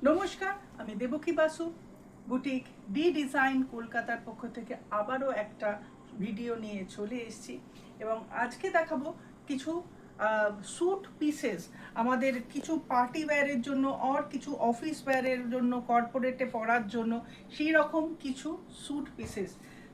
নমস্কার, আমি Devaki Basu. Boutique D design কলকাতার পক্ষ থেকে আবারও একটা ভিডিও নিয়ে চলে এসেছি এবং আজকে দেখাবো কিছু স্যুট পিসেস, আমাদের কিছু পার্টি ওয়্যারের জন্য আর কিছু অফিস ওয়্যারের জন্য, কর্পোরেটে পরার জন্য সেই রকম কিছু স্যুট পিসেস।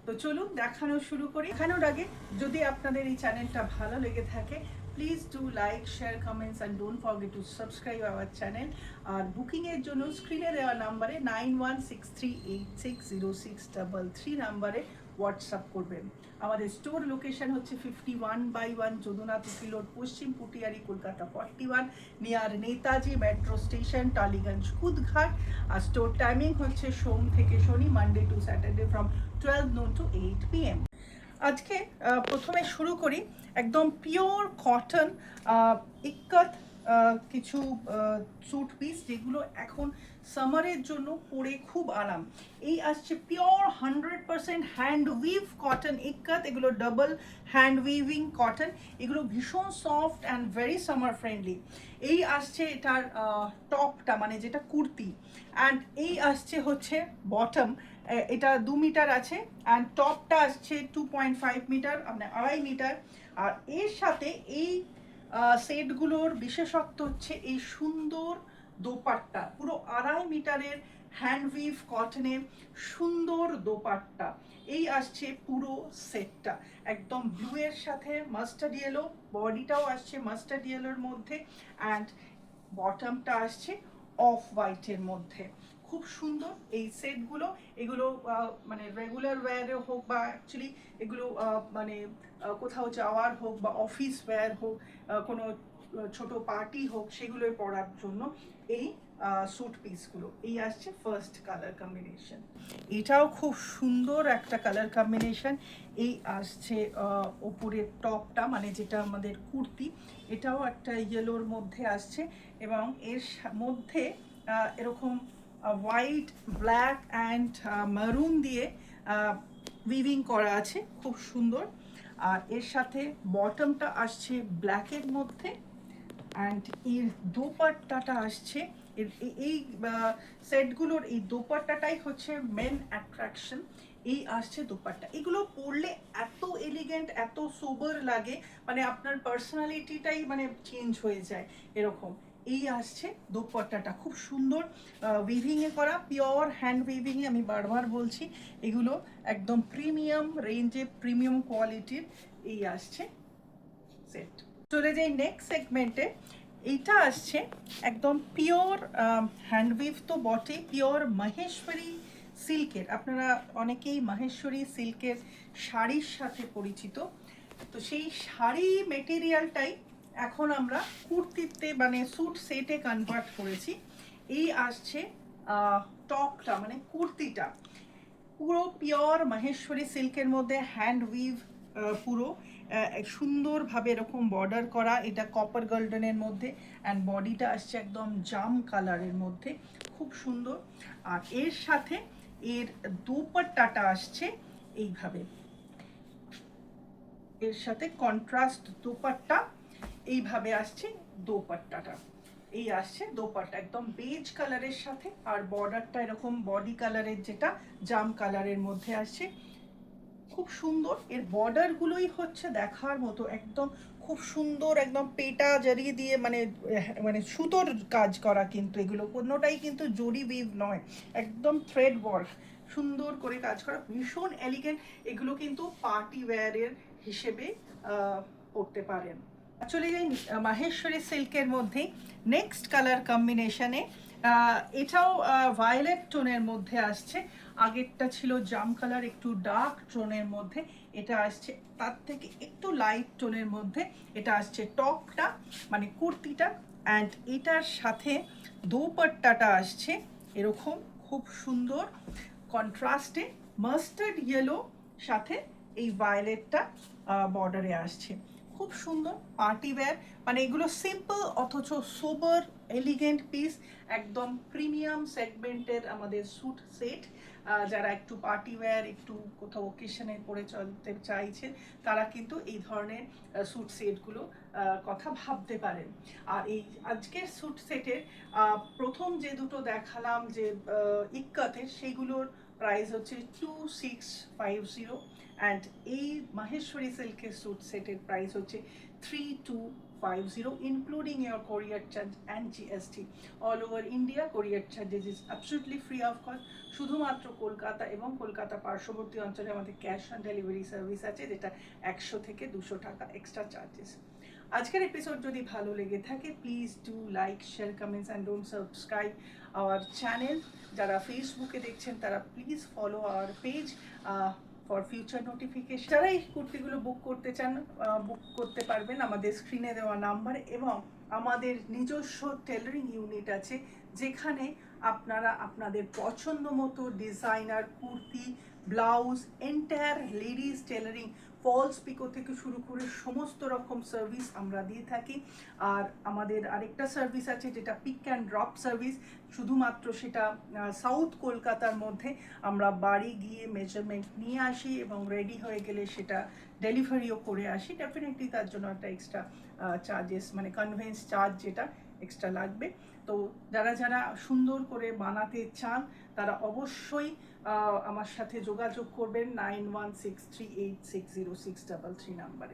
তো চলুন দেখানো শুরু করি। দেখানোর আগে যদি আপনাদের এই চ্যানেলটা ভালো লেগে থাকে, please do like, share, comments and don't forget to subscribe our channel. আর বুকিংয়ের জন্য স্ক্রিনে দেওয়া নাম্বারে 9163860633 নাম্বারে হোয়াটসঅ্যাপ করবেন। আমাদের স্টোর লোকেশন হচ্ছে 51/1 Jadunath road, Paschim Putiary, Kolkata 41, near Netaji metro station, Tollygunge, Kudghat. আর স্টোর টাইমিং হচ্ছে সোম থেকে শনি, Monday to Saturday from 12 noon to 8 PM। আজকে প্রথমে শুরু করি একদম পিওর কটন ইক্কত কিছু স্যুট পিস, যেগুলো এখন সামারের জন্য পরে খুব আরাম। এই আসছে pure 100% hand we've cotton ikat, এগুলো ডাবল হ্যান্ড উইভিং কটন, এগুলো ভীষণ soft and very summer friendly. এই আসছে এটার টপটা, মানে যেটা কুর্তি, অ্যান্ড এই আসছে হচ্ছে বটম। এটা 2 মিটার আছে অ্যান্ড টপটা আসছে 2.5 মিটার, মানে 2.5 মিটার। আর এর সাথে এই সেটগুলোর বিশেষত্ব হচ্ছে এই সুন্দর দোপাট্টা, পুরো 2.5 মিটারের হ্যান্ডউইভ কটনের সুন্দর দোপাট্টা। এই আসছে পুরো সেটটা একদম ব্লু এর সাথে মাস্টার্ড ইয়েলো, বডিটাও আসছে মাস্টার্ড ইয়েলোর মধ্যে, অ্যান্ড বটমটা আসছে অফ হোয়াইটের মধ্যে। খুব সুন্দর এই সেটগুলো। এগুলো মানে রেগুলার ওয়্যারে হোক, বা অ্যাকচুয়ালি এগুলো মানে কোথাও যাওয়ার হোক, বা অফিস ওয়্যার হোক, কোনো ছোট পার্টি হোক, সেগুলোই পরার জন্য এই স্যুট পিসগুলো। এই আসছে ফার্স্ট কালার কম্বিনেশন, এটাও খুব সুন্দর একটা কালার কম্বিনেশন। এই আসছে ওপরের টপটা, মানে যেটা আমাদের কুর্তি, এটাও একটা ইয়েলোর মধ্যে আসছে এবং এর মধ্যে এরকম হোয়াইট, ব্ল্যাক অ্যান্ড মারুন দিয়ে উইভিং করা আছে, খুব সুন্দর। আর এর সাথে বটমটা আসছে ব্ল্যাকের মধ্যে, অ্যান্ড এর দোপাট্টাটা আসছে এই সেটগুলোর এই দোপাট্টাটাই হচ্ছে মেন অ্যাট্রাকশন। এই আসছে দোপাট্টা, এগুলো পরলে এত এলিগেন্ট, এত সোবার লাগে, মানে আপনার পার্সোনালিটিটাই মানে চেঞ্জ হয়ে যায় এরকম। এই আসছে দোপাট্টাটা, খুব সুন্দর উইভিংয়ে করা, পিওর হ্যান্ড উইভিংয়ে, আমি বারবার বলছি, এগুলো একদম প্রিমিয়াম রেঞ্জে, প্রিমিয়াম কোয়ালিটির। এই আসছে সেট। চলে যাই নেক্সট সেগমেন্টে। এইটা আসছে একদম পিওর হ্যান্ডউইভ তো বটে, পিওর মহেশ্বরী সিল্কের। আপনারা অনেকেই মহেশ্বরী সিল্কের শাড়ির সাথে পরিচিত, তো সেই শাড়ি মেটেরিয়ালটাই এখন আমরা কুর্তিতে, মানে স্যুট সেটে কনভার্ট করেছি। এই আসছে টপটা, মানে কুর্তিটা পুরো পিওর মহেশ্বরী সিল্কের মধ্যে হ্যান্ড উইভ, পুরো সুন্দরভাবে এরকম বর্ডার করা, এটা কপার গোল্ডেনের মধ্যে, অ্যান্ড বডিটা আসছে একদম জাম কালারের মধ্যে, খুব সুন্দর। আর এর সাথে এর দোপাট্টাটা আসছে এইভাবে, এর সাথে কন্ট্রাস্ট দোপাট্টা এইভাবে আসছে দোপাট্টাটা। এই আসছে দোপাট্টা একদম বেজ কালারের সাথে, আর বর্ডারটা এরকম বডি কালারের, যেটা জাম কালারের মধ্যে আসছে, খুব সুন্দর। এর বর্ডারগুলোই হচ্ছে দেখার মতো, একদম খুব সুন্দর, একদম পেটা জারি দিয়ে, মানে মানে সুতোর কাজ করা, কিন্তু এগুলো কোনোটাই কিন্তু জরি উইভ নয়, একদম থ্রেড ওয়ার্ক, সুন্দর করে কাজ করা, ভীষণ এলিগেন্ট। এগুলো কিন্তু পার্টি ওয়্যারের হিসেবে পরতে পারেন। চলে যাই মাহেশ্বরী সিল্কের মধ্যেই নেক্সট কালার কম্বিনেশনে। এটাও ভায়োলেট টোনের মধ্যে আসছে, আগেরটা ছিল জাম কালার, একটু ডার্ক টোনের মধ্যে, এটা আসছে তার থেকে একটু লাইট টোনের মধ্যে। এটা আসছে টপটা, মানে কুর্তিটা, অ্যান্ড এটার সাথে দোপাট্টাটা আসছে এরকম খুব সুন্দর কন্ট্রাস্টে মাস্টার্ড ইয়েলো, সাথে এই ভায়োলেটটা বর্ডারে আসছে, খুব সুন্দর পার্টি ওয়্যার। মানে এগুলো সিম্পল অথচ সোবার এলিগেন্ট পিস, একদম প্রিমিয়াম সেগমেন্টের আমাদের স্যুট সেট। যারা একটু পার্টি ওয়্যার, একটু কোথাও ওকেশনে পরে চলতে চাইছেন, তারা কিন্তু এই ধরনের স্যুট সেটগুলো কথা ভাবতে পারেন। আর এই আজকের স্যুট সেটের প্রথম যে দুটো দেখালাম যে ইক্কাতে, সেইগুলোর প্রাইস হচ্ছে 2650, অ্যান্ড এই মাহেশ্বরী সিল্কের স্যুট সেটের প্রাইস হচ্ছে 3250, including your courier charge and GST. All over India, courier charges is absolutely free of cost. শুধুমাত্র কলকাতা এবং কলকাতা পার্শ্ববর্তী অঞ্চলে আমাদের ক্যাশ অন ডেলিভারি সার্ভিস আছে, যেটা 100 থেকে 200 টাকা এক্সট্রা চার্জেস। আজকের এপিসোড যদি ভালো লেগে থাকে, please do like, share, comments and don't subscribe our channel. যারা ফেসবুকে দেখছেন তারা please follow our page for future notification. যারা এই কুর্তিগুলো বুক করতে চান, বুক করতে পারবেন আমাদের স্ক্রিনে দেওয়া নাম্বারে, এবং আমাদের নিজস্ব টেলারিং ইউনিট আছে, যেখানে আপনারা আপনাদের পছন্দ মতো designer kurti, blouse, entire ladies tailoring, falls pico থেকে শুরু করে সমস্ত রকম সার্ভিস আমরা দিয়ে থাকি। আর আমাদের আরেকটা সার্ভিস আছে যেটা পিক অ্যান্ড ড্রপ সার্ভিস, শুধুমাত্র সেটা সাউথ কলকাতার মধ্যে। আমরা বাড়ি গিয়ে মেজারমেন্ট নিয়ে আসি এবং রেডি হয়ে গেলে সেটা ডেলিভারিও করে আসি। ডেফিনেটলি তার জন্য একটা এক্সট্রা চার্জেস, মানে কনভেন্স চার্জ যেটা এক্সট্রা লাগবে। তো যারা যারা সুন্দর করে বানাতে চান, তারা অবশ্যই আমার সাথে যোগাযোগ করবেন 9163860633 নাম্বারে।